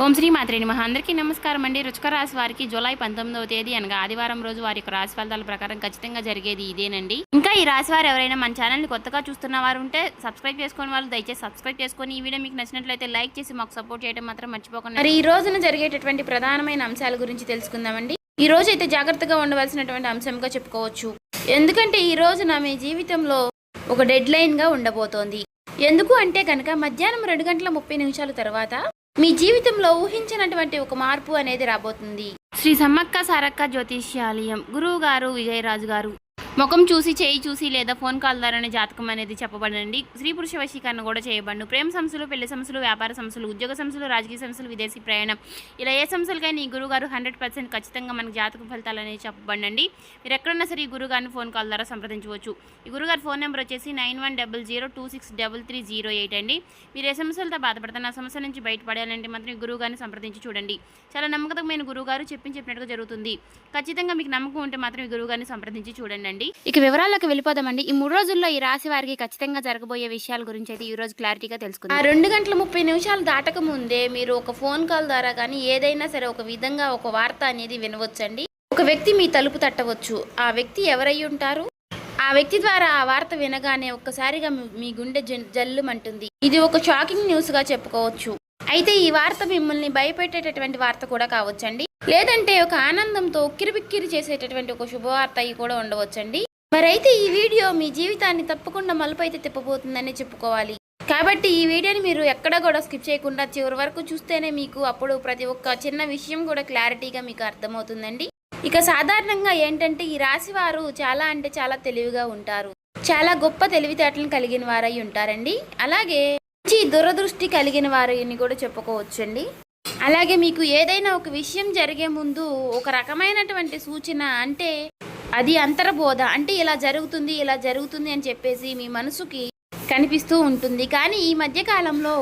ఓం శ్రీ మాత్రే నమః. అందరికీ నమస్కారం అండి. వృశ్చిక రాశి వారికి జూలై 19వ తేదీ అనగా ఆదివారం రోజు వారి యొక్క రాశి ఫలితాల ప్రకారం ఖచ్చితంగా జరిగేది ఇదేనండి. ఇంకా ఈ రాశి వారు ఎవరైనా మన ఛానల్ని కొత్తగా చూస్తున్న వారు ఉంటే సబ్స్క్రైబ్ చేసుకుని వాళ్ళు దయచేసి సబ్స్క్రైబ్ చేసుకొని ఈ వీడియో మీకు నచ్చినట్లయితే లైక్ చేసి మాకు సపోర్ట్ చేయడం మాత్రం మర్చిపోకండి. మరి ఈ రోజున జరిగేటటువంటి ప్రధానమైన అంశాల గురించి తెలుసుకుందామండి. ఈ రోజు అయితే జాగ్రత్తగా ఉండవలసినటువంటి అంశంగా చెప్పుకోవచ్చు. ఎందుకంటే ఈ రోజున మీ జీవితంలో ఒక డెడ్ లైన్గా ఉండబోతోంది. ఎందుకు అంటే కనుక మధ్యాహ్నం 2:30 తర్వాత మీ జీవితంలో ఊహించినటువంటి ఒక మార్పు అనేది రాబోతుంది. శ్రీ సమ్మక్క సారక్క జ్యోతిష్యాలయం గురువు గారు విజయరాజు గారు ముఖం చూసి చేయి చూసి లేదా ఫోన్ కాల్ ద్వారానే జాతకం అనేది చెప్పబడండి. స్త్రీ పురుష వశీకరణ కూడా చేయబడును. ప్రేమ సమస్యలు, పెళ్లి సమస్యలు, వ్యాపార సమస్యలు, ఉద్యోగ సమస్యలు, రాజకీయ సమస్యలు, విదేశీ ప్రయాణం, ఇలా ఏ సమస్యలకైనా ఈ గురుగారు 100% ఖచ్చితంగా మనకు జాతక ఫలితాలు అనేది చెప్పబడండి. మీరు ఎక్కడున్నా సరే ఈ గురుగారిని ఫోన్ కాల్ ద్వారా సంప్రదించవచ్చు. ఈ గురుగారి ఫోన్ నెంబర్ వచ్చేసి 9100263308 అండి. మీరు ఏ సమస్యలతో బాధపడుతున్న ఆ సమస్య నుంచి బయటపడాలంటే మాత్రం ఈ గురుగారిని సంప్రదించి చూడండి. చాలా నమ్మకమైన గురుగారు చెప్పినట్టుగా జరుగుతుంది. ఖచ్చితంగా మీకు నమ్మకం ఉంటే మాత్రం ఈ గురుగారిని సంప్రదించి చూడండి. ఇక వివరాలకు వెళ్ళిపోదామండి. ఈ 3 రోజుల్లో ఈ రాశి వారికి ఖచ్చితంగా జరగబోయే విషయాల గురించి అయితే ఈ రోజు క్లారిటీగా తెలుసుకుందాం. 2:30 దాటక ముందే మీరు ఒక ఫోన్ కాల్ ద్వారా కానీ ఏదైనా సరే ఒక విధంగా ఒక వార్త అనేది వినవచ్చండి. ఒక వ్యక్తి మీ తలుపు తట్టవచ్చు. ఆ వ్యక్తి ఎవరై ఉంటారు? ఆ వ్యక్తి ద్వారా ఆ వార్త వినగానే ఒక్కసారిగా మీ గుండె జల్లుమంటుంది. ఇది ఒక షాకింగ్ న్యూస్ గా చెప్పుకోవచ్చు. అయితే ఈ వార్త మిమ్మల్ని భయపెట్టేటటువంటి వార్త కూడా కావచ్చండి. లేదంటే ఒక ఆనందంతో ఉక్కిరిబిక్కిరి చేసేటటువంటి ఒక శుభవార్త అయి కూడా ఉండవచ్చండి. మరైతే ఈ వీడియో మీ జీవితాన్ని తప్పకుండా మలుపు అయితే తిప్పబోతుందని చెప్పుకోవాలి. కాబట్టి ఈ వీడియోని మీరు ఎక్కడ కూడా స్కిప్ చేయకుండా చివరి వరకు చూస్తేనే మీకు అప్పుడు ప్రతి ఒక్క చిన్న విషయం కూడా క్లారిటీగా మీకు అర్థమవుతుందండి. ఇక సాధారణంగా ఏంటంటే ఈ రాశి వారు చాలా అంటే చాలా తెలివిగా ఉంటారు. చాలా గొప్ప తెలివితేటలను కలిగిన వారై ఉంటారండి. అలాగే మంచి దురదృష్టి కలిగిన వారిని కూడా చెప్పుకోవచ్చండి. అలాగే మీకు ఏదైనా ఒక విషయం జరిగే ముందు ఒక రకమైనటువంటి సూచన, అంటే అది అంతర్బోధ, అంటే ఇలా జరుగుతుంది అని చెప్పేసి మీ మనసుకి కనిపిస్తూ ఉంటుంది. కానీ ఈ మధ్య కాలంలో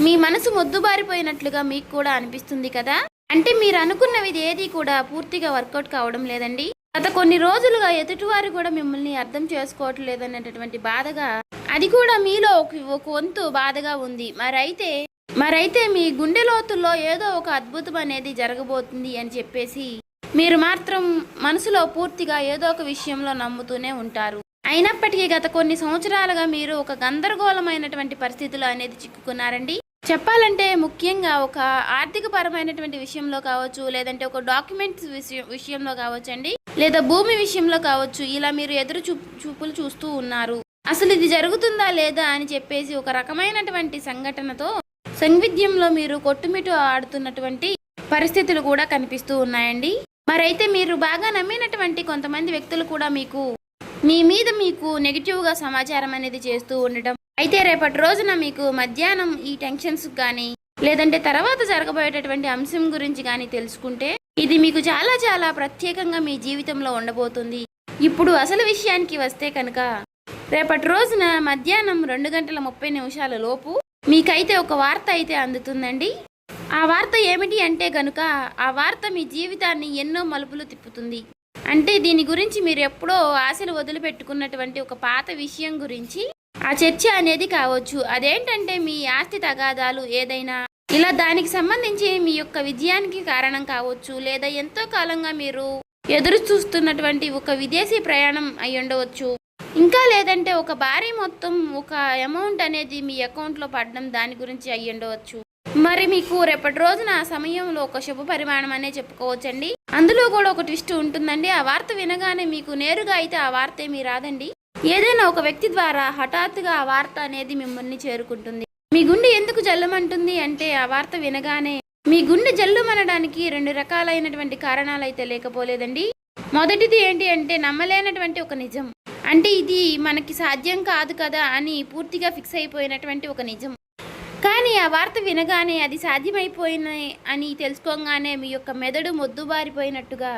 మీ మనసు మొద్దుబారిపోయినట్లుగా మీకు కూడా అనిపిస్తుంది కదా. అంటే మీరు అనుకున్నవి ఏది కూడా పూర్తిగా వర్కౌట్ కావడం లేదండి. గత కొన్ని రోజులుగా ఎదుటివారు కూడా మిమ్మల్ని అర్థం చేసుకోవటం లేదనేటటువంటి బాధగా, అది కూడా మీలో ఒక వంతు బాధగా ఉంది. మరైతే మీ గుండె లోతుల్లో ఏదో ఒక అద్భుతం అనేది జరగబోతుంది అని చెప్పేసి మీరు మాత్రం మనసులో పూర్తిగా ఏదో ఒక విషయంలో నమ్ముతూనే ఉంటారు. అయినప్పటికీ గత కొన్ని సంవత్సరాలుగా మీరు ఒక గందరగోళమైనటువంటి పరిస్థితులు అనేది చిక్కుకున్నారండి. చెప్పాలంటే ముఖ్యంగా ఒక ఆర్థిక పరమైనటువంటి విషయంలో కావచ్చు, లేదంటే ఒక డాక్యుమెంట్స్ విషయంలో కావచ్చండి, లేదా భూమి విషయంలో కావచ్చు. ఇలా మీరు ఎదురు చూపులు చూస్తూ ఉన్నారు. అసలు ఇది జరుగుతుందా లేదా అని చెప్పేసి ఒక రకమైనటువంటి సంఘటనతో సంవిధ్యంలో మీరు కొట్టుమిట్టు ఆడుతున్నటువంటి పరిస్థితులు కూడా కనిపిస్తూ ఉన్నాయండి. మరైతే మీరు బాగా నమ్మినటువంటి కొంతమంది వ్యక్తులు కూడా మీ మీద నెగిటివ్గా సమాచారం అనేది చేస్తూ ఉండటం. అయితే రేపటి రోజున మీకు మధ్యాహ్నం ఈ టెన్షన్స్ కానీ, లేదంటే తర్వాత జరగబోయేటటువంటి అంశం గురించి కానీ తెలుసుకుంటే ఇది మీకు చాలా చాలా ప్రత్యేకంగా మీ జీవితంలో ఉండబోతుంది. ఇప్పుడు అసలు విషయానికి వస్తే కనుక రేపటి రోజున మధ్యాహ్నం 2:30 లోపు మీకైతే ఒక వార్త అయితే అందుతుందండి. ఆ వార్త ఏమిటి అంటే కనుక ఆ వార్త మీ జీవితాన్ని ఎన్నో మలుపులు తిప్పుతుంది. అంటే దీని గురించి మీరు ఎప్పుడో ఆశలు వదిలిపెట్టుకున్నటువంటి ఒక పాత విషయం గురించి ఆ చర్చ అనేది కావచ్చు. అదేంటంటే మీ ఆస్తి తగాదాలు ఏదైనా, ఇలా దానికి సంబంధించి మీ యొక్క విజయానికి కారణం కావచ్చు, లేదా ఎంతో కాలంగా మీరు ఎదురు చూస్తున్నటువంటి ఒక విదేశీ ప్రయాణం అయి ఉండవచ్చు. ఇంకా లేదంటే ఒక భారీ మొత్తం ఒక అమౌంట్ అనేది మీ అకౌంట్లో పడడం, దాని గురించి అయ్యి ఉండవచ్చు. మరి మీకు రేపటి రోజున ఆ సమయంలో ఒక శుభ పరిమాణం అనే చెప్పుకోవచ్చండి. అందులో కూడా ఒక ట్విస్ట్ ఉంటుందండి. ఆ వార్త వినగానే మీకు నేరుగా అయితే ఆ వార్త ఏమీ రాదండి. ఏదైనా ఒక వ్యక్తి ద్వారా హఠాత్తుగా ఆ వార్త అనేది మిమ్మల్ని చేరుకుంటుంది. మీ గుండె ఎందుకు జల్లుమంటుంది అంటే ఆ వార్త వినగానే మీ గుండె జల్లుమనడానికి 2 రకాలైనటువంటి కారణాలు అయితే లేకపోలేదండి. మొదటిది ఏంటి అంటే నమ్మలేనటువంటి ఒక నిజం. అంటే ఇది మనకి సాధ్యం కాదు కదా అని పూర్తిగా ఫిక్స్ అయిపోయినటువంటి ఒక నిజం. కానీ ఆ వార్త వినగానే అది సాధ్యమైపోయిన అని తెలుసుకోగానే మీ యొక్క మెదడు మొద్దుబారిపోయినట్టుగా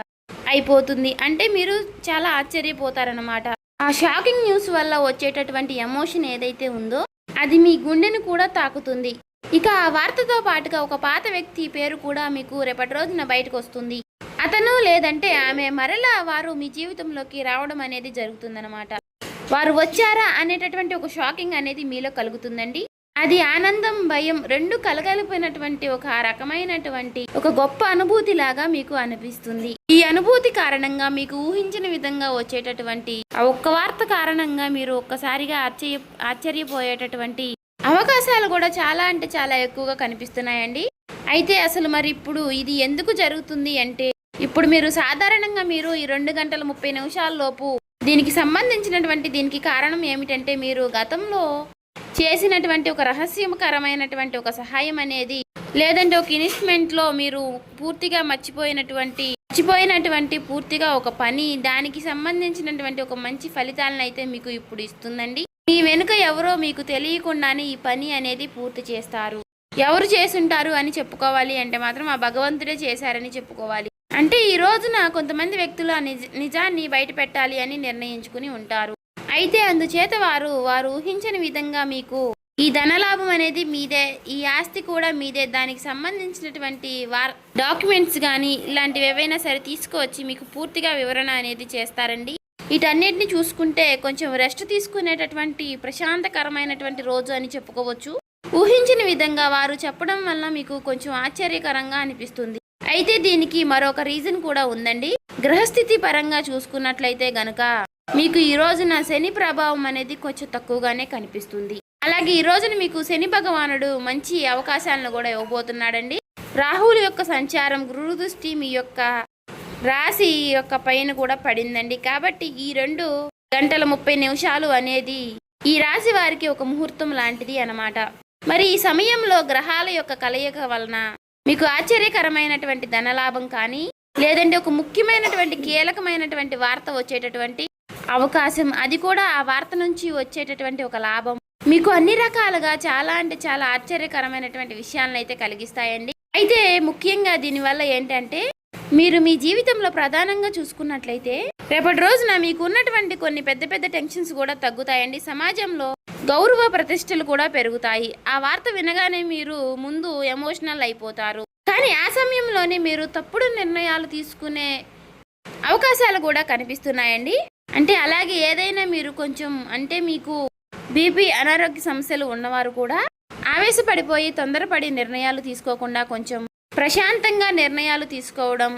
అయిపోతుంది. అంటే మీరు చాలా ఆశ్చర్యపోతారన్నమాట. ఆ షాకింగ్ న్యూస్ వల్ల వచ్చేటటువంటి ఎమోషన్ ఏదైతే ఉందో అది మీ గుండెను కూడా తాకుతుంది. ఇక ఆ వార్తతో పాటుగా ఒక పాత వ్యక్తి పేరు కూడా మీకు రేపటి రోజున బయటకు వస్తుంది. అతను లేదంటే ఆమె మరలా వారు మీ జీవితంలోకి రావడం అనేది జరుగుతుందన్నమాట. వారు వచ్చారా అనేటటువంటి ఒక షాకింగ్ అనేది మీలో కలుగుతుందండి. అది ఆనందం, భయం రెండు కలగలిపినటువంటి ఒక రకమైనటువంటి ఒక గొప్ప అనుభూతి లాగా మీకు అనిపిస్తుంది. ఈ అనుభూతి కారణంగా మీకు ఊహించిన విధంగా వచ్చేటటువంటి ఆ ఒక్క వార్త కారణంగా మీరు ఒక్కసారిగా ఆశ్చర్యపోయేటటువంటి అవకాశాలు కూడా చాలా అంటే చాలా ఎక్కువగా కనిపిస్తున్నాయండి. అయితే అసలు మరి ఇప్పుడు ఇది ఎందుకు జరుగుతుంది అంటే, ఇప్పుడు మీరు సాధారణంగా మీరు ఈ 2 గంటల 30 నిమిషాల లోపు దీనికి సంబంధించినటువంటి దీనికి కారణం ఏమిటంటే, మీరు గతంలో చేసినటువంటి ఒక రహస్యకరమైనటువంటి ఒక సహాయం అనేది, లేదంటే ఒక ఇన్వెస్ట్మెంట్లో మీరు పూర్తిగా మర్చిపోయినటువంటి పూర్తిగా ఒక పని, దానికి సంబంధించినటువంటి ఒక మంచి ఫలితాలను అయితే మీకు ఇప్పుడు ఇస్తుందండి. మీ వెనుక ఎవరో మీకు తెలియకుండానే ఈ పని అనేది పూర్తి చేస్తారు. ఎవరు చేసుంటారు అని చెప్పుకోవాలి అంటే మాత్రం ఆ భగవంతుడే చేశారని చెప్పుకోవాలి. అంటే ఈ రోజున కొంతమంది వ్యక్తులు ఆ నిజాన్ని బయట పెట్టాలి అని నిర్ణయించుకుని ఉంటారు. అయితే అందుచేత వారు ఊహించని విధంగా మీకు ఈ ధనలాభం అనేది మీదే, ఈ ఆస్తి కూడా మీదే, దానికి సంబంధించినటువంటి డాక్యుమెంట్స్ కానీ ఇలాంటివి ఏవైనా సరే తీసుకువచ్చి మీకు పూర్తిగా వివరణ అనేది చేస్తారండి. వీటన్నిటిని చూసుకుంటే కొంచెం రెస్ట్ తీసుకునేటటువంటి ప్రశాంతకరమైనటువంటి రోజు అని చెప్పుకోవచ్చు. ఊహించిన విధంగా వారు చెప్పడం వల్ల మీకు కొంచెం ఆశ్చర్యకరంగా అనిపిస్తుంది. అయితే దీనికి మరొక రీజన్ కూడా ఉందండి. గ్రహస్థితి పరంగా చూసుకున్నట్లయితే గనుక మీకు ఈ రోజున శని ప్రభావం అనేది కొంచెం తక్కువగానే కనిపిస్తుంది. అలాగే ఈ రోజున మీకు శని భగవానుడు మంచి అవకాశాలను కూడా ఇవ్వబోతున్నాడండి. రాహువుల యొక్క సంచారం, గురు దృష్టి మీ యొక్క రాశి యొక్క పైన కూడా పడిందండి. కాబట్టి ఈ 2 గంటల 30 నిమిషాలు అనేది ఈ రాశి వారికి ఒక ముహూర్తం లాంటిది అన్నమాట. మరి ఈ సమయంలో గ్రహాల యొక్క కలయిక వలన మీకు ఆశ్చర్యకరమైనటువంటి ధనలాభం కానీ, లేదంటే ఒక ముఖ్యమైనటువంటి కీలకమైనటువంటి వార్త వచ్చేటటువంటి అవకాశం, అది కూడా ఆ వార్త నుంచి వచ్చేటటువంటి ఒక లాభం మీకు అన్ని రకాలుగా చాలా అంటే చాలా ఆశ్చర్యకరమైనటువంటి విషయాలను అయితే కలిగిస్తాయండి. అయితే ముఖ్యంగా దీనివల్ల ఏంటంటే, మీరు మీ జీవితంలో ప్రధానంగా చూసుకున్నట్లయితే రేపటి రోజున మీకు ఉన్నటువంటి కొన్ని పెద్ద పెద్ద టెన్షన్స్ కూడా తగ్గుతాయండి. సమాజంలో గౌరవ ప్రతిష్టలు కూడా పెరుగుతాయి. ఆ వార్త వినగానే మీరు ముందు ఎమోషనల్ అయిపోతారు. కానీ ఆ సమయంలోనే మీరు తప్పుడు నిర్ణయాలు తీసుకునే అవకాశాలు కూడా కనిపిస్తున్నాయండి. అంటే అలాగే ఏదైనా మీరు కొంచెం అంటే మీకు బీపీ అనారోగ్య సమస్యలు ఉన్నవారు కూడా ఆవేశపడిపోయి తొందరపడి నిర్ణయాలు తీసుకోకుండా కొంచెం ప్రశాంతంగా నిర్ణయాలు తీసుకోవడం,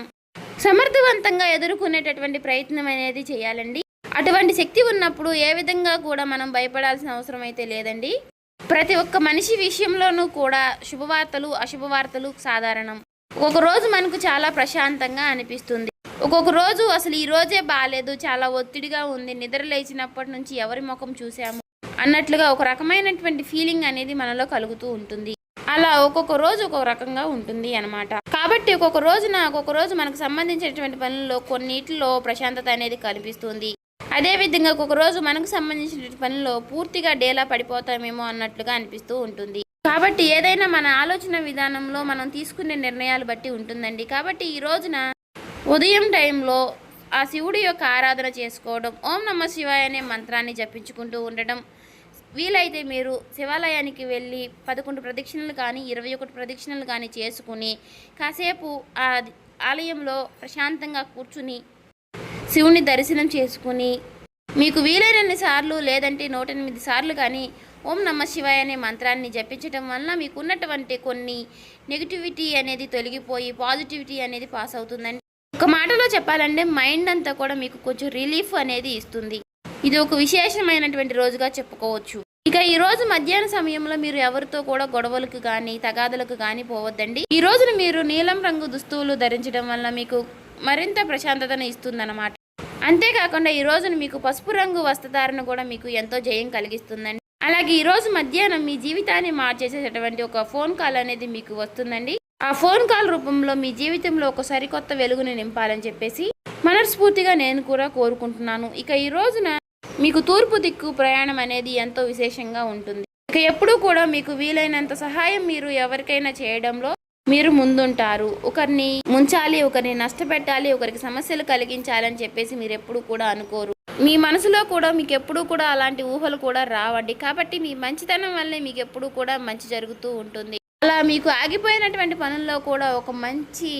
సమర్థవంతంగా ఎదుర్కొనేటటువంటి ప్రయత్నం అనేది చేయాలండి. అటువంటి శక్తి ఉన్నప్పుడు ఏ విధంగా కూడా మనం భయపడాల్సిన అవసరం అయితే లేదండి. ప్రతి ఒక్క మనిషి విషయంలోనూ కూడా శుభవార్తలు అశుభవార్తలు సాధారణం. ఒక్కొక్క రోజు మనకు చాలా ప్రశాంతంగా అనిపిస్తుంది, ఒక్కొక్క రోజు అసలు ఈ రోజే బాగాలేదు, చాలా ఒత్తిడిగా ఉంది, నిద్ర లేచినప్పటి నుంచి ఎవరి ముఖం చూసాము అన్నట్లుగా ఒక రకమైనటువంటి ఫీలింగ్ అనేది మనలో కలుగుతూ ఉంటుంది. అలా ఒక్కొక్క రోజు ఒక్కొక్క రకంగా ఉంటుంది అన్నమాట. కాబట్టి ఒక్కొక్క రోజు మనకు సంబంధించినటువంటి పనుల్లో కొన్నిటిలో ప్రశాంతత అనేది కనిపిస్తుంది. అదేవిధంగా ఒక్కొక్క రోజు మనకు సంబంధించిన పనుల్లో పూర్తిగా డేలా పడిపోతామేమో అన్నట్లుగా అనిపిస్తూ ఉంటుంది. కాబట్టి ఏదైనా మన ఆలోచన విధానంలో మనం తీసుకునే నిర్ణయాలు బట్టి ఉంటుందండి. కాబట్టి ఈ రోజున ఉదయం టైంలో ఆ శివుడి యొక్క ఆరాధన చేసుకోవడం, ఓం నమః శివాయ అనే మంత్రాన్ని జపించుకుంటూ ఉండడం, వీలైతే మీరు శివాలయానికి వెళ్ళి 11 ప్రదక్షిణలు కానీ 21 ప్రదక్షిణలు కానీ చేసుకుని కాసేపు ఆ ఆలయంలో ప్రశాంతంగా కూర్చుని శివుని దర్శనం చేసుకుని మీకు వీలైనన్ని సార్లు లేదంటే 108 సార్లు కానీ ఓం నమః శివాయ అనే మంత్రాన్ని జపించడం వల్ల మీకు ఉన్నటువంటి కొన్ని నెగిటివిటీ అనేది తొలగిపోయి పాజిటివిటీ అనేది పాస్ అవుతుందండి. ఒక మాటలో చెప్పాలంటే మైండ్ అంతా కూడా మీకు కొంచెం రిలీఫ్ అనేది ఇస్తుంది. ఇది ఒక విశేషమైనటువంటి రోజుగా చెప్పుకోవచ్చు. ఇక ఈ రోజు మధ్యాహ్న సమయంలో మీరు ఎవరితో కూడా గొడవలకు కానీ తగాదలకు కానీ పోవద్దండి. ఈ రోజున మీరు నీలం రంగు దుస్తువులు ధరించడం వల్ల మీకు మరింత ప్రశాంతతను ఇస్తుందన్నమాట. అంతేకాకుండా ఈ రోజున మీకు పసుపు రంగు వస్త్రధారణ కూడా మీకు ఎంతో జయం కలిగిస్తుందండి. అలాగే ఈ రోజు మధ్యాహ్నం మీ జీవితాన్ని మార్చేసేటటువంటి ఒక ఫోన్ కాల్ అనేది మీకు వస్తుందండి. ఆ ఫోన్ కాల్ రూపంలో మీ జీవితంలో ఒక సరికొత్త వెలుగుని నింపాలని చెప్పేసి మనస్ఫూర్తిగా నేను కూడా కోరుకుంటున్నాను. ఇక ఈ రోజున మీకు తూర్పు దిక్కు ప్రయాణం అనేది ఎంతో విశేషంగా ఉంటుంది. ఇక ఎప్పుడూ కూడా మీకు వీలైనంత సహాయం మీరు ఎవరికైనా చేయడంలో మీరు ముందుంటారు. ఒకరిని ముంచాలి, ఒకరిని నష్టపెట్టాలి, ఒకరికి సమస్యలు కలిగించాలని చెప్పేసి మీరు ఎప్పుడు కూడా అనుకోరు. మీ మనసులో కూడా మీకు ఎప్పుడూ కూడా అలాంటి ఊహలు కూడా రావండి. కాబట్టి మీ మంచితనం వల్లే మీకు ఎప్పుడూ కూడా మంచి జరుగుతూ ఉంటుంది. అలా మీకు ఆగిపోయినటువంటి పనుల్లో కూడా ఒక మంచి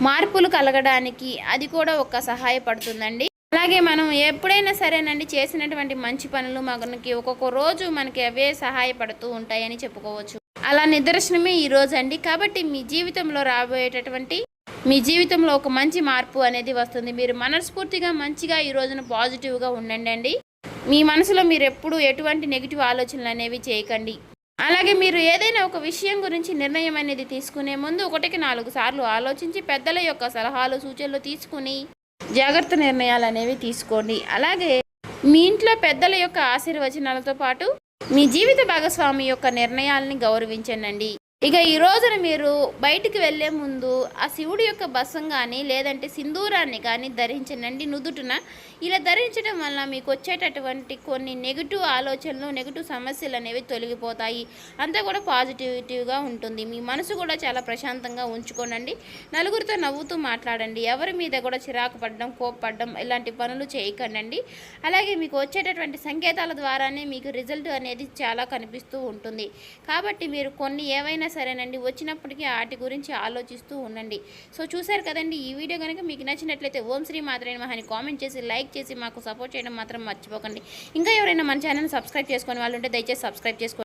మార్పులు కలగడానికి అది కూడా ఒక సహాయపడుతుందండి. అలాగే మనం ఎప్పుడైనా సరేనండి చేసినటువంటి మంచి పనులు మనకి ఒక్కొక్క రోజు మనకి అవే సహాయపడుతూ ఉంటాయని చెప్పుకోవచ్చు. అలా నిదర్శనమే ఈ రోజు అండి. కాబట్టి మీ జీవితంలో రాబోయేటటువంటి మీ జీవితంలో ఒక మంచి మార్పు అనేది వస్తుంది. మీరు మనస్ఫూర్తిగా మంచిగా ఈ రోజున పాజిటివ్గా ఉండండి. మీ మనసులో మీరు ఎప్పుడు ఎటువంటి నెగిటివ్ ఆలోచనలు అనేవి చేయకండి. అలాగే మీరు ఏదైనా ఒక విషయం గురించి నిర్ణయం అనేది తీసుకునే ముందు 1కి 4 సార్లు ఆలోచించి పెద్దల యొక్క సలహాలు సూచనలు తీసుకుని జాగ్రత్త నిర్ణయాలు అనేవి తీసుకోండి. అలాగే మీ ఇంట్లో పెద్దల యొక్క ఆశీర్వచనాలతో పాటు మీ జీవిత భాగస్వామి యొక్క నిర్ణయాలని గౌరవించండి. ఇక ఈ రోజున మీరు బయటికి వెళ్ళే ముందు ఆ శివుడి యొక్క బసం కానీ లేదంటే సింధూరాన్ని కానీ ధరించండి నుదుటిన. ఇలా ధరించడం వల్ల మీకు వచ్చేటటువంటి కొన్ని నెగిటివ్ ఆలోచనలు నెగిటివ్ సమస్యలు అనేవి తొలగిపోతాయి. అంతా కూడా పాజిటివిటీగా ఉంటుంది. మీ మనసు కూడా చాలా ప్రశాంతంగా ఉంచుకోనండి. నలుగురితో నవ్వుతూ మాట్లాడండి. ఎవరి మీద కూడా చిరాకు పడడం కోప్పడడం ఇలాంటి పనులు చేయకండి. అలాగే మీకు వచ్చేటటువంటి సంకేతాల ద్వారానే మీకు రిజల్ట్ అనేది చాలా కనిపిస్తూ ఉంటుంది. కాబట్టి మీరు కొన్ని ఏవైనా సరేనండి వచ్చినప్పటికీ వాటి గురించి ఆలోచిస్తూ ఉండండి. సో చూసారు కదండి, ఈ వీడియో కనుక మీకు నచ్చినట్లయితే ఓం శ్రీ మాత్రే నమః అని కామెంట్ చేసి లైక్ చేసి మాకు సపోర్ట్ చేయడం మాత్రం మర్చిపోకండి. ఇంకా ఎవరైనా మన ఛానల్ సబ్స్క్రైబ్ చేసుకునే వాళ్ళు ఉంటే దయచేసి సబ్స్క్రైబ్ చేసుకోండి.